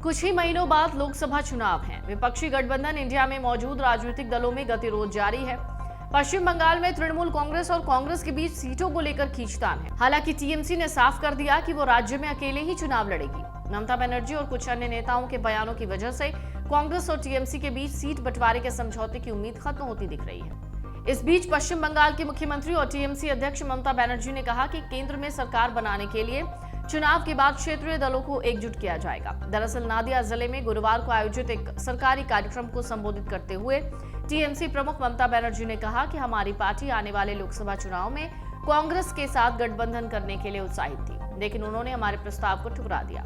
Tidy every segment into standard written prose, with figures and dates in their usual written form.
कुछ ही महीनों बाद लोकसभा चुनाव हैं। विपक्षी गठबंधन इंडिया में मौजूद राजनीतिक दलों में गतिरोध जारी है। पश्चिम बंगाल में तृणमूल कांग्रेस और कांग्रेस के बीच सीटों को लेकर खींचतान है। हालांकि टीएमसी ने साफ कर दिया कि वो राज्य में अकेले ही चुनाव लड़ेगी। ममता बनर्जी और कुछ अन्य नेताओं के बयानों की वजह से कांग्रेस और टीएमसी के बीच सीट बंटवारे के समझौते की उम्मीद खत्म होती दिख रही है। इस बीच पश्चिम बंगाल की मुख्यमंत्री और टीएमसी अध्यक्ष ममता बनर्जी ने कहा कि केंद्र में सरकार बनाने के लिए चुनाव के बाद क्षेत्रीय दलों को एकजुट किया जाएगा। दरअसल नादिया जिले में गुरुवार को आयोजित एक सरकारी कार्यक्रम को संबोधित करते हुए टीएमसी प्रमुख ममता बनर्जी ने कहा कि हमारी पार्टी आने वाले लोकसभा चुनाव में कांग्रेस के साथ गठबंधन करने के लिए उत्साहित थी, लेकिन उन्होंने हमारे प्रस्ताव को ठुकरा दिया।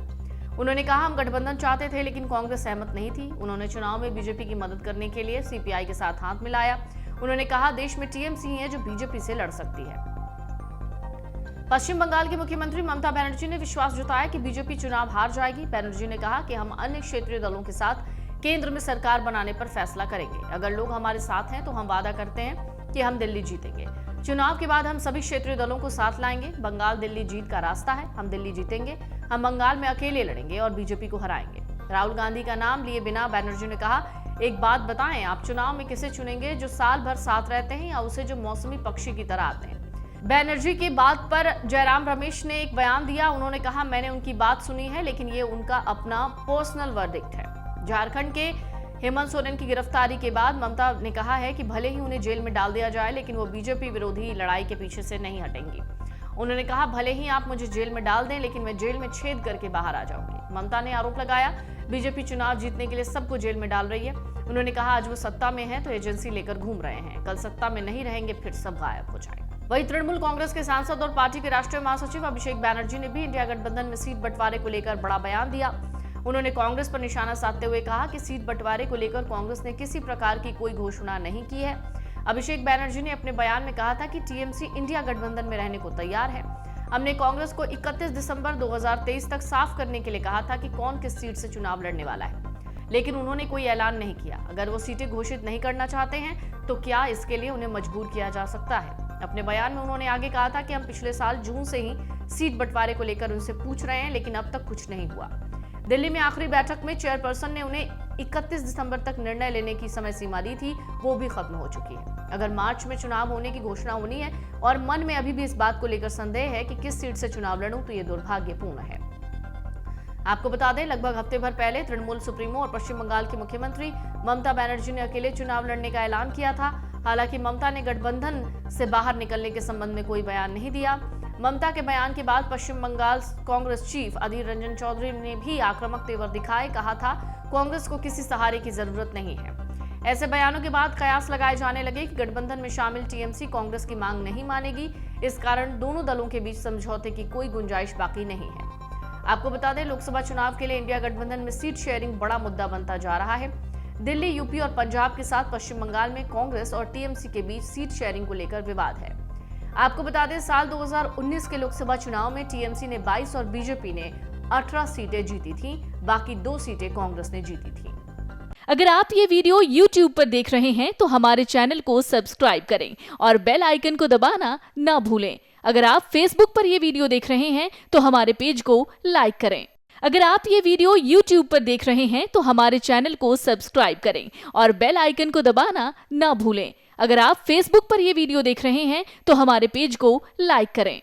उन्होंने कहा हम गठबंधन चाहते थे, लेकिन कांग्रेस सहमत नहीं थी। उन्होंने चुनाव में बीजेपी की मदद करने के लिए सीपीआई के साथ हाथ मिलाया। उन्होंने कहा देश में टीएमसी ही है जो बीजेपी से लड़ सकती है। पश्चिम बंगाल की मुख्यमंत्री ममता बनर्जी ने विश्वास जताया कि बीजेपी चुनाव हार जाएगी। बनर्जी ने कहा कि हम अन्य क्षेत्रीय दलों के साथ केंद्र में सरकार बनाने पर फैसला करेंगे। अगर लोग हमारे साथ हैं तो हम वादा करते हैं कि हम दिल्ली जीतेंगे। चुनाव के बाद हम सभी क्षेत्रीय दलों को साथ लाएंगे। बंगाल दिल्ली जीत का रास्ता है, हम दिल्ली जीतेंगे। हम बंगाल में अकेले लड़ेंगे और बीजेपी को हराएंगे। राहुल गांधी का नाम लिए बिना बनर्जी ने कहा, एक बात बताएं, आप चुनाव में किसे चुनेंगे, जो साल भर साथ रहते हैं या उसे जो मौसमी पक्षी की तरह आते हैं। बनर्जी की बात पर जयराम रमेश ने एक बयान दिया। उन्होंने कहा मैंने उनकी बात सुनी है, लेकिन ये उनका अपना पर्सनल वर्डिक्ट है। झारखंड के हेमंत सोरेन की गिरफ्तारी के बाद ममता ने कहा है कि भले ही उन्हें जेल में डाल दिया जाए, लेकिन वो बीजेपी विरोधी लड़ाई के पीछे से नहीं हटेंगी। उन्होंने कहा भले ही आप मुझे जेल में डाल दें, लेकिन मैं जेल में छेद करके बाहर आ जाऊंगी। ममता ने आरोप लगाया बीजेपी चुनाव जीतने के लिए सबको जेल में डाल रही है। उन्होंने कहा आज वो सत्ता में है तो एजेंसी लेकर घूम रहे हैं, कल सत्ता में नहीं रहेंगे फिर सब गायब हो जाएगा। वहीं तृणमूल कांग्रेस के सांसद और पार्टी के राष्ट्रीय महासचिव अभिषेक बैनर्जी ने भी इंडिया गठबंधन में सीट बंटवारे को लेकर बड़ा बयान दिया। उन्होंने कांग्रेस पर निशाना साधते हुए कहा कि सीट बंटवारे को लेकर कांग्रेस ने किसी प्रकार की कोई घोषणा नहीं की है। अभिषेक बैनर्जी ने अपने बयान में कहा था कि टीएमसी इंडिया गठबंधन में रहने को तैयार है। हमने कांग्रेस को 31 दिसंबर 2023 तक साफ करने के लिए कहा था कि कौन किस सीट से चुनाव लड़ने वाला है, लेकिन उन्होंने कोई ऐलान नहीं किया। अगर वो सीटें घोषित नहीं करना चाहते हैं तो क्या इसके लिए उन्हें मजबूर किया जा सकता है। अपने बयान में उन्होंने आगे कहा था कि हम पिछले साल जून से ही सीट बंटवारे को लेकर उनसे पूछ रहे हैं, लेकिन अब तक कुछ नहीं हुआ। दिल्ली में आखिरी बैठक में चेयरपर्सन ने उन्हें 31 दिसंबर तक निर्णय लेने की समय सीमा दी थी, वो भी खत्म हो चुकी है। अगर मार्च में चुनाव होने की घोषणा होनी है और मन में अभी भी इस बात को लेकर संदेह है कि किस सीट से चुनाव लड़ूं, तो ये दुर्भाग्यपूर्ण है। आपको बता दें लगभग हफ्ते भर पहले तृणमूल सुप्रीमो और पश्चिम बंगाल की मुख्यमंत्री ममता बनर्जी ने अकेले चुनाव लड़ने का ऐलान किया था। हालांकि ममता ने गठबंधन से बाहर निकलने के संबंध में कोई बयान नहीं दिया। ममता के बयान के बाद पश्चिम बंगाल कांग्रेस चीफ अधीर रंजन चौधरी ने भी आक्रामक तेवर दिखाए। कहा था कांग्रेस को किसी सहारे की जरूरत नहीं है। ऐसे बयानों के बाद कयास लगाए जाने लगे कि गठबंधन में शामिल टीएमसी कांग्रेस की मांग नहीं मानेगी। इस कारण दोनों दलों के बीच समझौते की कोई गुंजाइश बाकी नहीं है। आपको बता दें लोकसभा चुनाव के लिए इंडिया गठबंधन में सीट शेयरिंग बड़ा मुद्दा बनता जा रहा है। दिल्ली, यूपी और पंजाब के साथ पश्चिम बंगाल में कांग्रेस और टीएमसी के बीच सीट शेयरिंग को लेकर विवाद है। आपको बता दें साल 2019 के लोकसभा चुनाव में टीएमसी ने 22 और बीजेपी ने 18 सीटें जीती थीं, बाकी 2 सीटें कांग्रेस ने जीती थीं। अगर आप ये वीडियो YouTube पर देख रहे हैं तो हमारे चैनल को सब्सक्राइब करें और बेल आइकन को दबाना ना भूलें। अगर आप Facebook पर ये वीडियो देख रहे हैं तो हमारे पेज को लाइक करें। अगर आप ये वीडियो YouTube पर देख रहे हैं तो हमारे चैनल को सब्सक्राइब करें और बेल आइकन को दबाना ना भूलें। अगर आप Facebook पर ये वीडियो देख रहे हैं तो हमारे पेज को लाइक करें।